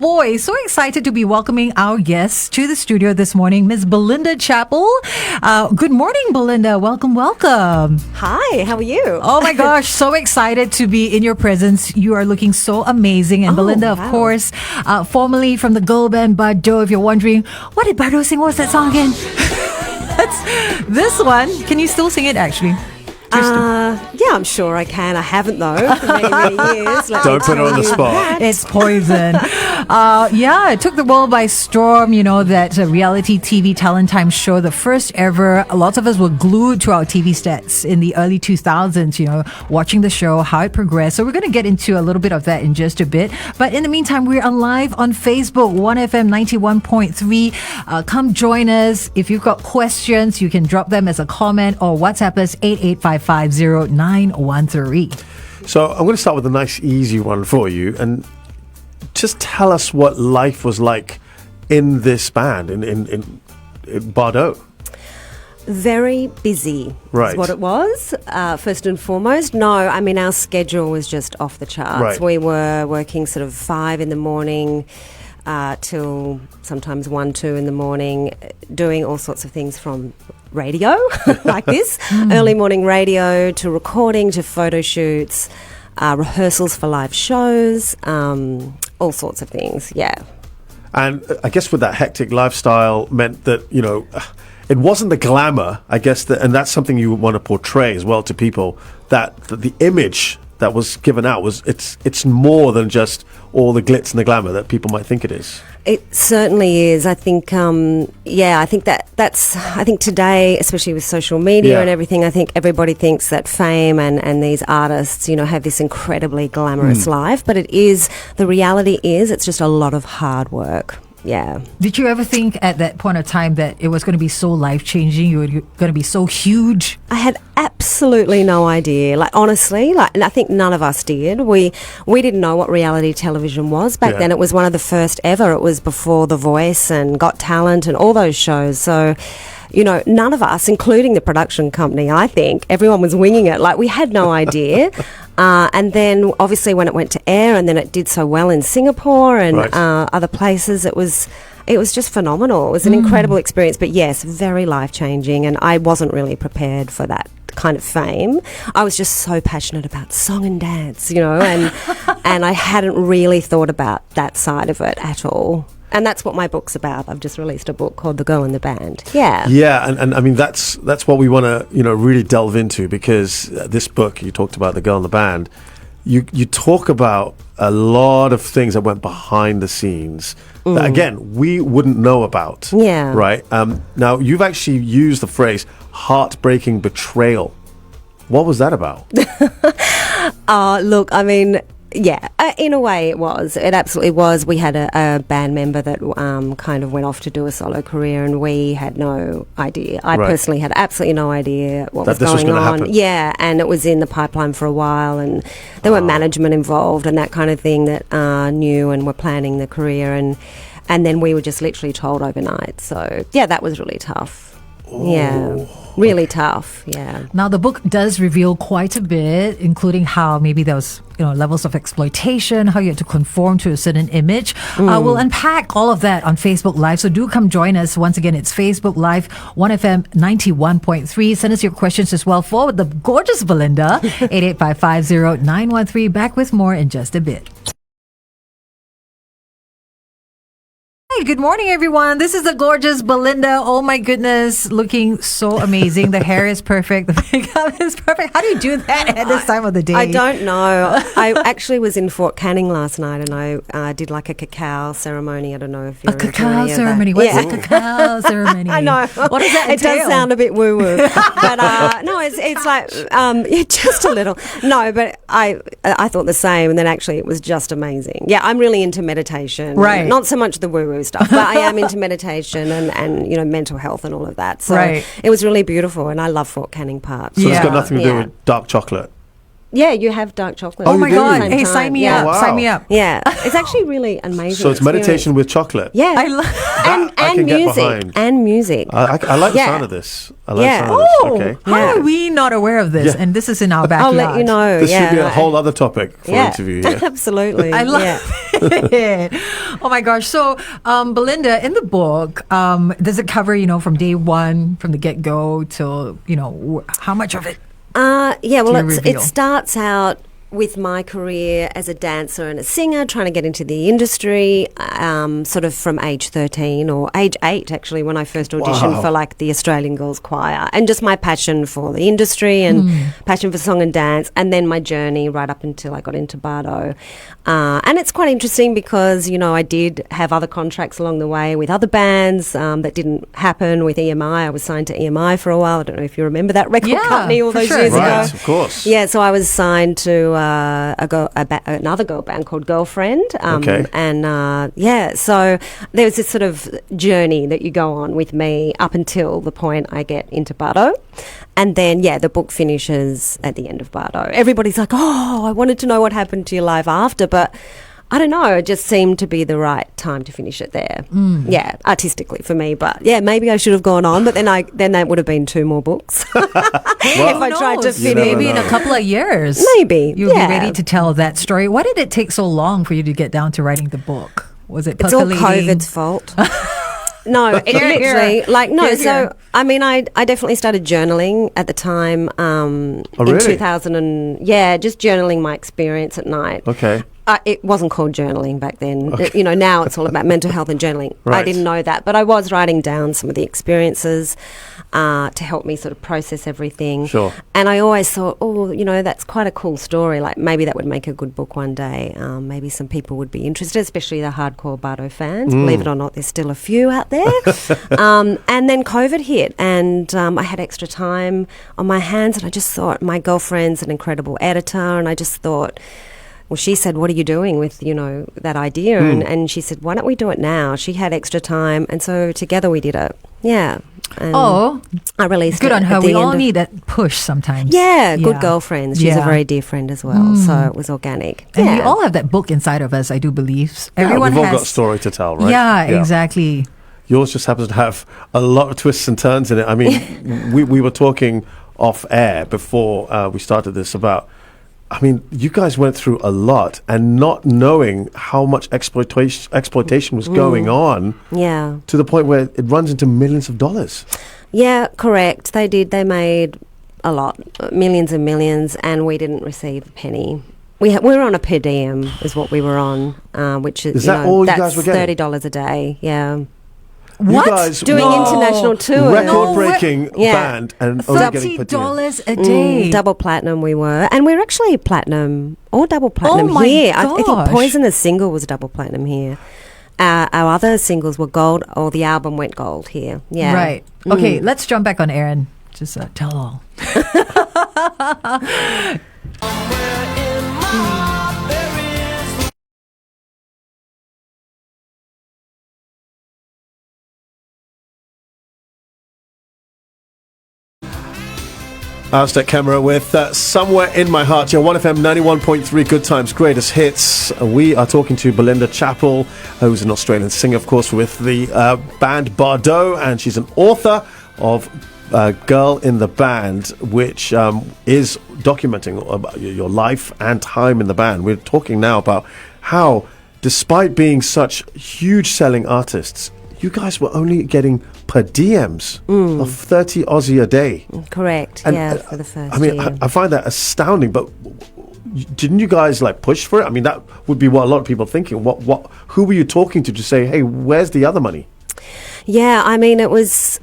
boy, so excited to be welcoming our guests to the studio this morning, Miss Belinda Chapple. Good morning, Belinda. Welcome. Hi, how are you? Oh my gosh, so excited to be in your presence. You are looking so amazing. And Belinda, of course, formerly from the girl band Bardot. If you're wondering, what did Bardot sing? What was that song again? That's this one. Can you still sing it, actually? Yeah, I'm sure I can. I haven't, though, for many years. Don't put her on the spot. It's poison. It took the world by storm, that reality TV talent time show, the first ever. Lots of us were glued to our TV sets in the early 2000s, watching the show, how it progressed. So we're going to get into a little bit of that in just a bit. But in the meantime, we're alive on Facebook, 1FM 91.3. Come join us. If you've got questions, you can drop them as a comment or WhatsApp us 88550913. So I'm going to start with a nice, easy one for you, and just tell us what life was like in this band, in Bardot. Very busy is what it was, first and foremost. No, I mean, our schedule was just off the charts. Right. We were working sort of 5 in the morning till sometimes 1, 2 in the morning, doing all sorts of things from radio like this, early morning radio, to recording, to photo shoots, rehearsals for live shows, all sorts of things, yeah. And I guess with that hectic lifestyle meant that, it wasn't the glamour, I guess, and that's something you want to portray as well to people, that the image that was given out it's more than just all the glitz and the glamour that people might think it is. It certainly is. I think, I think today, especially with social media and everything, I think everybody thinks that fame and these artists, have this incredibly glamorous life, but the reality is it's just a lot of hard work. Yeah. Did you ever think at that point of time that it was going to be so life-changing? You were going to be so huge? I had absolutely no idea. Honestly, and I think none of us did. We didn't know what reality television was back then. It was one of the first ever. It was before The Voice and Got Talent and all those shows. So, none of us, including the production company, I think, everyone was winging it. We had no idea. And then, obviously, when it went to air, and then it did so well in Singapore and other places, it was just phenomenal. It was an incredible experience. But yes, very life-changing, and I wasn't really prepared for that kind of fame. I was just so passionate about song and dance, and I hadn't really thought about that side of it at all. And that's what my book's about. I've just released a book called The Girl in the Band. Yeah. Yeah, and I mean, that's what we want to, really delve into, because this book, you talked about The Girl in the Band, you talk about a lot of things that went behind the scenes that, again, we wouldn't know about. Yeah. Right? Now, you've actually used the phrase heartbreaking betrayal. What was that about? Look, I mean... Yeah, in a way it was. It absolutely was. We had a band member that kind of went off to do a solo career, and we had no idea. I personally had absolutely no idea what was going on. Happen. Yeah, and it was in the pipeline for a while, and there were management involved and that kind of thing that knew and were planning the career, and then we were just literally told overnight. So, yeah, that was really tough. Oh. Yeah, really tough. Yeah. Now, the book does reveal quite a bit, including how maybe there was, levels of exploitation, how you had to conform to a certain image. We'll unpack all of that on Facebook Live. So do come join us. Once again, it's Facebook Live, 1FM 91.3. Send us your questions as well for the gorgeous Belinda, 88550913. Back with more in just a bit. Hey, good morning, everyone. This is the gorgeous Belinda. Oh my goodness, looking so amazing. The hair is perfect. The makeup is perfect. How do you do that at this time of the day? I don't know. I actually was in Fort Canning last night, and I did like a cacao ceremony. I don't know if you're a cacao ceremony. What's a cacao ceremony? I know. What does that entail? It does sound a bit woo-woo, but no, it's like just a little. No, but I thought the same, and then actually it was just amazing. Yeah, I'm really into meditation. Right. Not so much the woo-woo stuff, but I am into meditation and mental health and all of that. So it was really beautiful, and I love Fort Canning Park. So it's got nothing to do with dark chocolate. Yeah, you have dark chocolate. Oh my God! Hey, sign me up! Wow. Sign me up! Yeah, it's actually really amazing. So it's meditation with chocolate. Yeah, and music and music. I like the sound of this. I like the sound of this. Okay. How are we not aware of this? Yeah. And this is in our backyard. I'll let you know. This should be a whole other topic for interview here. Absolutely. I love it. it. Oh my gosh. So, Belinda, in the book, does it cover, from day one, from the get-go till, how much of it? Yeah, well, you it reveal? starts out with my career as a dancer and a singer, trying to get into the industry, sort of from age 13 or age 8, actually, when I first auditioned for like the Australian Girls Choir, and just my passion for the industry and passion for song and dance, and then my journey right up until I got into Bardot. And it's quite interesting because, I did have other contracts along the way with other bands that didn't happen with EMI. I was signed to EMI for a while. I don't know if you remember that record company all for those sure. years Right, ago. of course. Yeah, so I was signed to another girl band called Girlfriend. Okay. And so there was this sort of journey that you go on with me up until the point I get into Bardot. And then, the book finishes at the end of Bardot. Everybody's like, I wanted to know what happened to your life after, but I don't know, it just seemed to be the right time to finish it there. Yeah, artistically for me. But maybe I should have gone on, but then that would have been 2 more books. If I tried to fit in. Maybe in a couple of years. Maybe. You'll be ready to tell that story. Why did it take so long for you to get down to writing the book? Was it It's all percolating? COVID's fault. No, it literally, I definitely started journaling at the time in really? 2000 and, just journaling my experience at night. Okay. It wasn't called journaling back then. Now it's all about mental health and journaling. Right. I didn't know that, but I was writing down some of the experiences to help me sort of process everything. Sure. And I always thought, that's quite a cool story. Like maybe that would make a good book one day. Maybe some people would be interested, especially the hardcore Bardot fans. Believe it or not, there's still a few out there. And then COVID hit, and I had extra time on my hands, and I just thought, my girlfriend's an incredible editor, and I just thought, well, she said, what are you doing with, that idea? And she said, why don't we do it now? She had extra time. And so together we did it. Yeah. And I released good it on her. at the We all end of- need that push sometimes. Yeah, good girlfriends. She's a Yeah. very dear friend as well. So it was organic. And yeah. we all have that book inside of us, I do believe. Yeah, Everyone we've all has. got a story to tell, right? Yeah, exactly. Yours just happens to have a lot of twists and turns in it. I mean, we were talking off air before we started this about, you guys went through a lot, and not knowing how much exploitation was going on Yeah. to the point where it runs into millions of dollars. Yeah, correct. They did. They made a lot, millions and millions, and we didn't receive a penny. We were on a per diem, is what we were on, which is that all you that's guys were getting? $30 a day. Yeah, What? You guys doing were international tour. record-breaking Yeah. band and only getting per diem. $30 a day. Double platinum we were, and we're actually platinum or double platinum my here. I think gosh. Poisonous single was double platinum here. Our other singles were gold, or the album went gold here. Yeah, Right. Okay, let's jump back on air and just tell all. Aztec Camera with Somewhere in My Heart. Yeah, 1FM 91.3 Good Times, Greatest Hits. We are talking to Belinda Chapel, who's an Australian singer, of course, with the band Bardot, and she's an author of Girl in the Band, which is documenting about your life and time in the band. We're talking now about how, despite being such huge selling artists, you guys were only getting per diems of 30 Aussie a day. correct. And, for the first I mean, year. I find that astounding, but didn't you guys push for it? I mean, that would be what a lot of people are thinking. Who were you talking to say, hey, where's the other money? Yeah, I mean, it was,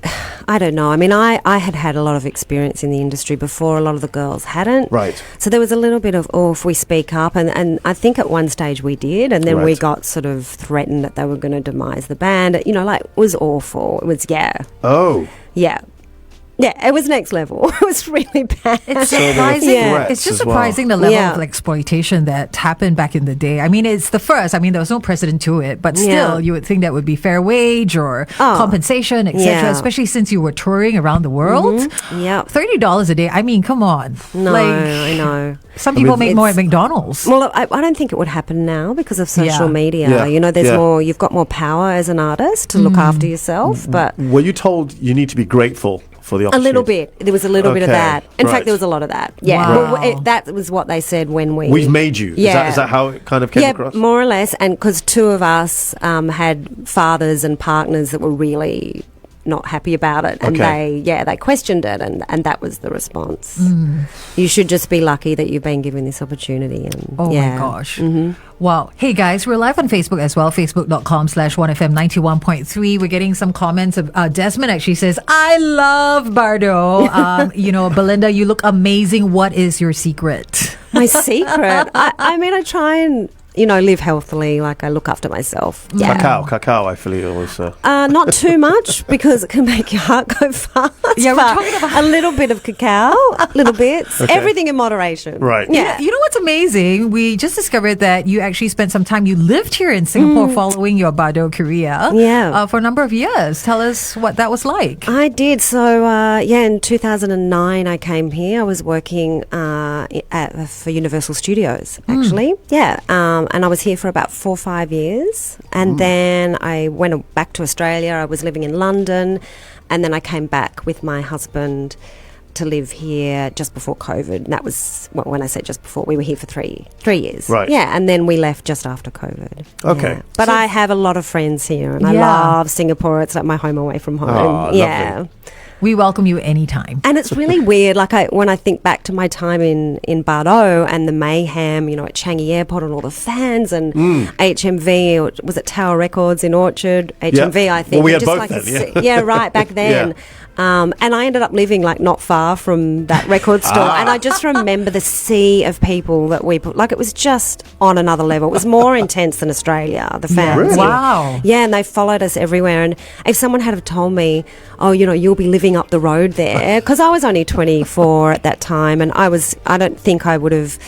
I don't know. I mean, I had a lot of experience in the industry before. A lot of the girls hadn't. Right. So there was a little bit of, if we speak up. And I think at one stage we did. And then we Right. got sort of threatened that they were going to demise the band. It was awful. It was, Oh. Yeah, it was next level. It was really bad. It's So there were surprising. threats It's just as well. surprising the level Yeah. of exploitation that happened back in the day. I mean, it's the first. I mean, there was no precedent to it, but still, Yeah. you would think that would be fair wage or compensation, etc. Yeah. Especially since you were touring around the world. Yep. $30 a day. I mean, come on. No, I know. Some people make more at McDonald's. Well, I don't think it would happen now because of social media. Yeah. You know, there's more. You've got more power as an artist to look after yourself. But Were you told you need to be grateful for the a opportunity? little bit. There was a little bit of Okay, that. In right. fact, there was a lot of that. Yeah, Wow. well, that was what they said when We've made you. Yeah. Is that how it kind of came yeah, across? more or less. And because two of us had fathers and partners that were really not happy about it, and they questioned it, and that was the response. You should just be lucky that you've been given this opportunity. And Oh my gosh. Wow. Hey guys, we're live on Facebook as well, facebook.com/1FM91.3. We're getting some comments. Desmond actually says, I love Bardot. Belinda, you look amazing. What is your secret? My secret, I mean, I try and live healthily. Like I look after myself. Yeah. Cacao, I feel always. Not too much because it can make your heart go fast. Yeah, we're but talking about a little bit of cacao, little bits, everything in moderation. Right. Yeah. You know what's amazing? We just discovered that you actually spent some time, you lived here in Singapore following your Bardot career for a number of years. Tell us what that was like. I did. So, in 2009 I came here. I was working for Universal Studios, actually. Yeah. And I was here for about 4 or 5 years. And then I went back to Australia. I was living in London. And then I came back with my husband to live here just before COVID. And that was, when I say just before, we were here for three years. Right. Yeah, and then we left just after COVID. Okay. Yeah. But I have a lot of friends here, and I love Singapore. It's like my home away from home. Oh, yeah. lovely. We welcome you anytime. And it's really weird. Like when I think back to my time in Bardot and the mayhem, at Changi Airport and all the fans and HMV, or was it Tower Records in Orchard? HMV, I think. Well, we had Just both like then, right, back then. Yeah. And I ended up living not far from that record store. And I just remember the sea of people that we put, it was just on another level. It was more intense than Australia, the fans. Really? Wow. Yeah, and they followed us everywhere. And if someone had have told me, you'll be living up the road there, because I was only 24 at that time, and I don't think I would have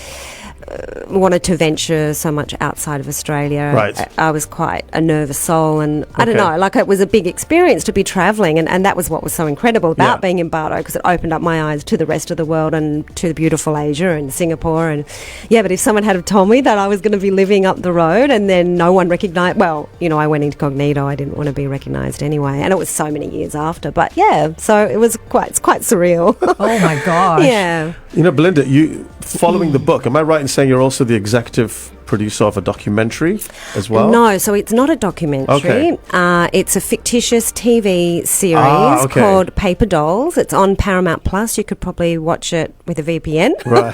wanted to venture so much outside of Australia. Right. I was quite a nervous soul, and I don't know, it was a big experience to be travelling, and that was what was so incredible about being in Bardot, because it opened up my eyes to the rest of the world and to the beautiful Asia and Singapore. And but if someone had have told me that I was going to be living up the road and then no one recognised, I went incognito. I didn't want to be recognised anyway, and it was so many years after. But so it's quite surreal. Oh my gosh. Yeah. Belinda, you following the book, am I right in saying you're also the executive producer of a documentary as well? No, so it's not a documentary. Okay. It's a fictitious TV series called Paper Dolls. It's on Paramount Plus. You could probably watch it with a VPN. Right.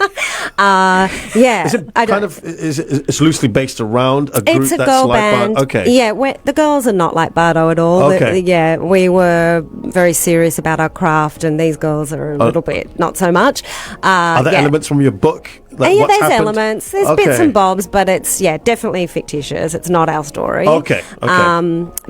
Yeah. Is it it's loosely based around a group it's a that's girl like band. Okay. Yeah, the girls are not like Bardot at all. Okay. We were very serious about our craft, and these girls are a little bit not so much. Are there elements from your book? What's there's happened? elements. There's bits and bobs, but it's definitely fictitious. It's not our story. Okay. But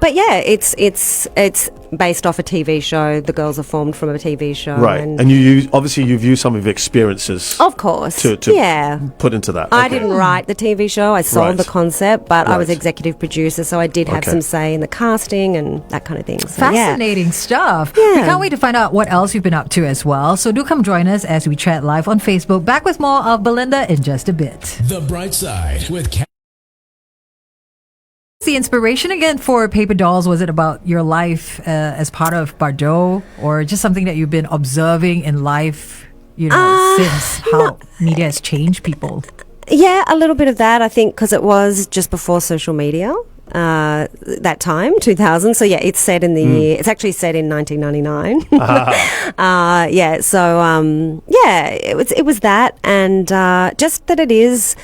it's based off a TV show. The girls are formed from a TV show. Right. And you've used some of your experiences. Of course. To put into that. I didn't write the TV show. I sold the concept, but I was Right. executive producer, so I did have some say in the casting and that kind of thing. So, Fascinating stuff. Yeah. We can't wait to find out what else you've been up to as well. So do come join us as we chat live on Facebook. Back with more of Belinda in just a bit. The Brightside with The inspiration again for Paper Dolls, was it about your life as part of Bardot, or just something that you've been observing in life, since how media has changed people? Yeah, a little bit of that, I think, because it was just before social media. That time, 2000. So it's set in the year. It's actually set in 1999. It was that, and just that it is,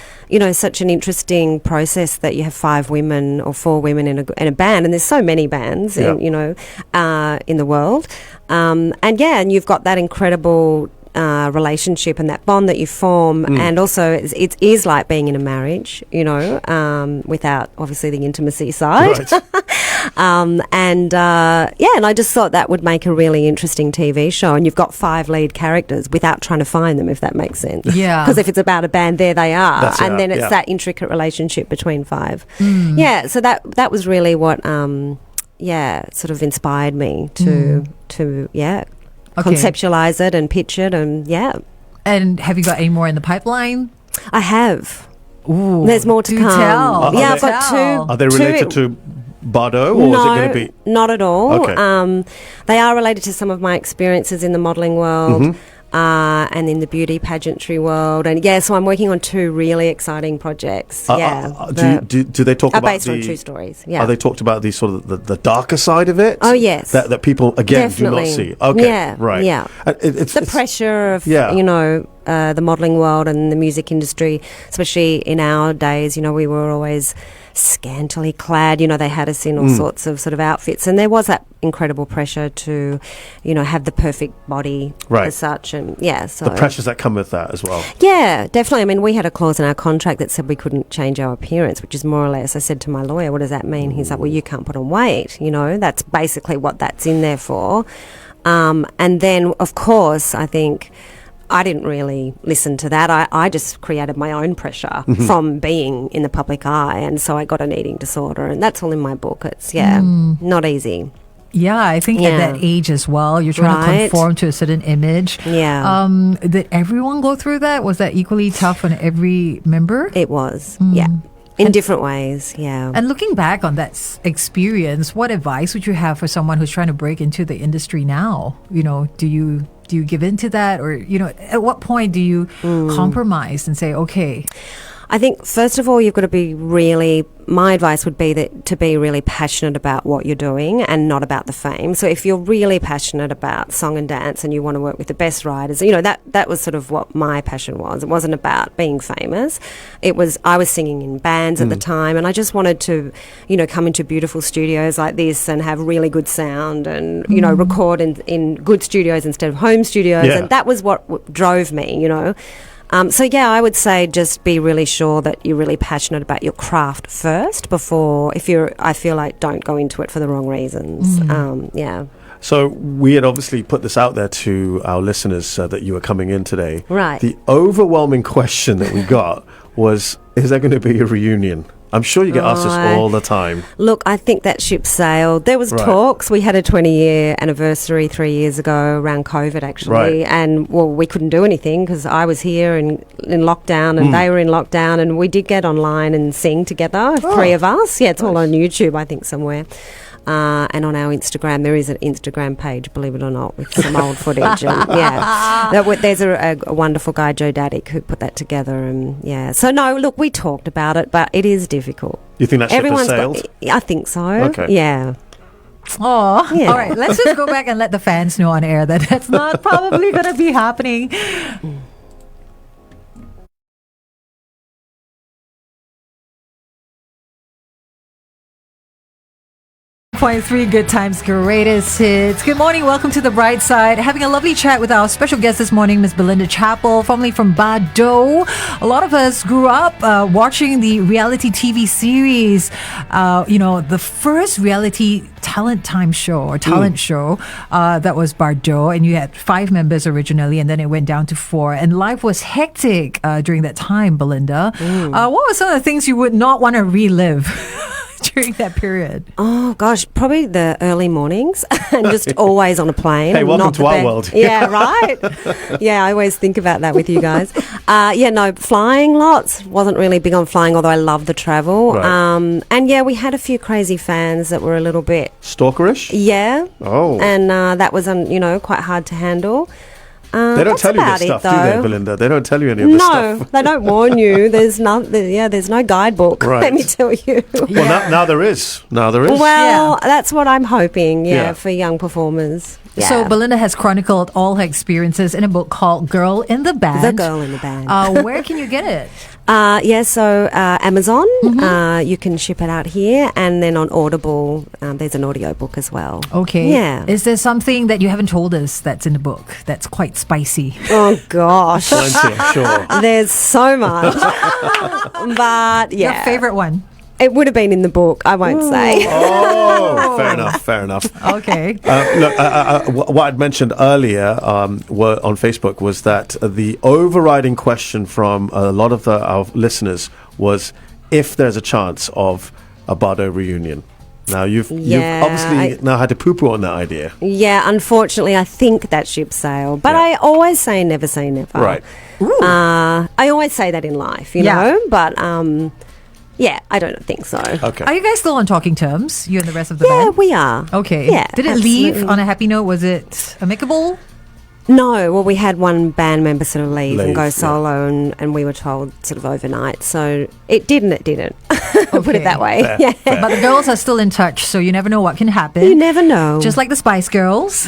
such an interesting process that you have 5 women or 4 women in a band, and there's so many bands, in the world, and you've got that incredible relationship and that bond that you form, and also it is like being in a marriage, without obviously the intimacy side. Right. And I just thought that would make a really interesting TV show, and you've got 5 lead characters without trying to find them, if that makes sense. Yeah. Because if it's about a band, there they are. That's and it, then it's that intricate relationship between 5. Yeah, so that was really what sort of inspired me to conceptualize it and pitch it, and And have you got any more in the pipeline? I have. Ooh, There's more to do come. tell. Yeah, Are I've got two. Are they related to Bardot, or is it going to be? Not at all. Okay. They are related to some of my experiences in the modelling world. And in the beauty pageantry world, and so I'm working on two really exciting projects. Do they talk about based on true stories? Yeah. Are they talked about the sort of the darker side of it? Oh yes, that people again definitely do not see. Okay, yeah, right. Yeah, it's the pressure of the modelling world and the music industry, especially in our days. We were always scantily clad. They had us in all sorts of sort of outfits, and there was that incredible pressure to, have the perfect body as such, and so the pressures that come with that as well. Yeah, definitely. I mean, we had a clause in our contract that said we couldn't change our appearance, which is more or less. I said to my lawyer, "What does that mean?" He's like, "Well, you can't put on weight. That's basically what that's in there for." And then, of course, I think I didn't really listen to that. I just created my own pressure from being in the public eye, and so I got an eating disorder, and that's all in my book. It's not easy. Yeah, I think at that age as well, you're trying to conform to a certain image. Yeah. Did everyone go through that? Was that equally tough on every member? It was, yeah. In different ways, yeah. And looking back on that experience, what advice would you have for someone who's trying to break into the industry now? Do you give in to that, or at what point do you compromise and say, okay? I think first of all, you've got to be really. My advice would be to be really passionate about what you're doing and not about the fame. So if you're really passionate about song and dance and you want to work with the best writers, that was sort of what my passion was. It wasn't about being famous. I was singing in bands at the time, and I just wanted to, come into beautiful studios like this and have really good sound and, record in good studios instead of home studios. Yeah. And that was what drove me, I would say just be really sure that you're really passionate about your craft first before, I feel like don't go into it for the wrong reasons. So we had obviously put this out there to our listeners that you were coming in today. Right. The overwhelming question that we got was, is there going to be a reunion? I'm sure you get asked this all the time. Look, I think that ship sailed. There was talks. We had a 20-year anniversary 3 years ago around COVID, actually. And, we couldn't do anything because I was here in lockdown and they were in lockdown, and we did get online and sing together, three of us. Yeah, it's all on YouTube, I think, somewhere. And on our Instagram, there is an Instagram page, believe it or not, with some old footage. And, there's a wonderful guy, Joe Daddick, who put that together. And so no, look, we talked about it, but it is difficult. You think that ship has sailed? I think so. Okay. Yeah. Oh, yeah. All right. Let's just go back and let the fans know on air that that's not probably going to be happening. 101.3 Good Times, greatest hits. Good morning. Welcome to the Brightside. Having a lovely chat with our special guest this morning, Miss Belinda Chapple, formerly from Bardot. A lot of us grew up watching the reality TV series. The first reality talent show that was Bardot, and you had 5 members originally, and then it went down to 4. And life was hectic during that time, Belinda. What were some of the things you would not want to relive during that period? Oh gosh, probably the early mornings and just always on a plane. Hey, welcome to our world. Yeah, right. Yeah, I always think about that with you guys. Flying lots. Wasn't really big on flying, although I love the travel. Right. We had a few crazy fans that were a little bit stalkerish. Yeah. Oh. And that was quite hard to handle. They don't tell you this stuff, do they, Belinda? They don't tell you any of this stuff. No, they don't warn you. There's no guidebook, let me tell you. Well, now there is. Well, that's what I'm hoping, for young performers. Yeah. So Belinda has chronicled all her experiences in a book called Girl in the Band. The Girl in the Band. Where can you get it? Amazon, you can ship it out here, and then on Audible, there's an audio book as well. Okay. Yeah. Is there something that you haven't told us that's in the book that's quite spicy? Oh, gosh. Plenty, I'm sure. There's so much. But, yeah. Your favorite one? It would have been in the book, I won't say. Oh, fair enough. Okay. What I'd mentioned earlier on Facebook was that the overriding question from a lot of our listeners was if there's a chance of a Bardot reunion. Now you've Yeah, obviously now had to poo-poo on that idea. Yeah, unfortunately, I think that ship sailed. But Yeah. I always say never say never. Right. I always say that in life, you Yeah. know. But yeah, I don't think so. Okay. Are you guys still on talking terms? You and the rest of the Yeah, band? we are. Okay. Yeah, Did it leave absolutely. on a happy note? Was it amicable? No, well, we had one band member sort of leave and Leave, go yeah. solo, and we were told sort of overnight. So it didn't. Put Okay. it that way. Fair, Yeah. fair. But the girls are still in touch, so you never know what can happen. You never know. Just like the Spice Girls.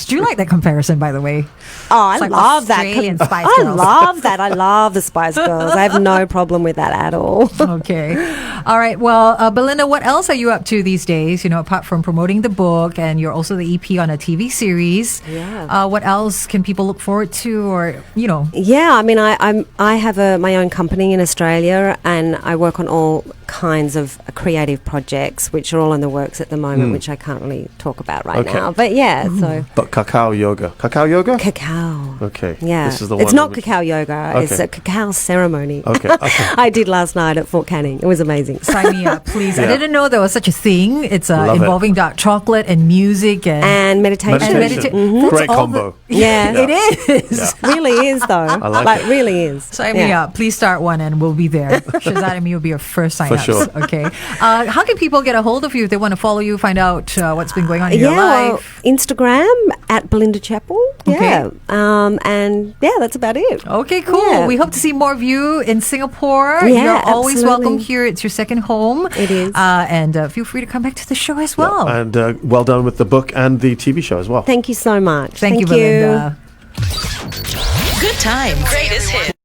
Do you like that comparison, by the way? Oh, I It's like love that. Australian Spice I Girls. love that. I love the Spice Girls. I have no problem with that at all. Okay. All right. Well, Belinda, what else are you up to these days? You know, apart from promoting the book, and you're also the EP on a TV series. Yeah. What else can people look forward to, or, you know? Yeah, I mean, I have my own company in Australia, and I work on all kinds of creative projects, which are all in the works at the moment, which I can't really talk about right Okay. now. But yeah, so But cacao yoga. Cacao yoga? cacao. Okay. Yeah, This is the one. it's not which- cacao yoga. It's Okay. a cacao ceremony. Okay. Okay. I did last night at Fort Canning. It was amazing. Sign me up, please. I Yeah. didn't know there was such a thing. It's Love it. involving dark chocolate and music And meditation. Meditation. That's Great all combo. Yeah, It is. Yeah. really is though. I like it. really is. Sign me Yeah. up. Please start one and we'll be there. Shehzad and me will be your first sign ups. sure. Okay. How can people get a hold of you if they want to follow you, find out what's been going on in your Well, life? Instagram at Belinda Chapel. Yeah. Okay. And yeah, that's about it. Okay, cool. Yeah. We hope to see more of you in Singapore. Yeah, You're always absolutely. welcome here. It's your second home. It is. And feel free to come back to the show as well. And well done with the book and the TV show as well. Thank you so much. Thank you, Belinda. Good times. Greatest hits.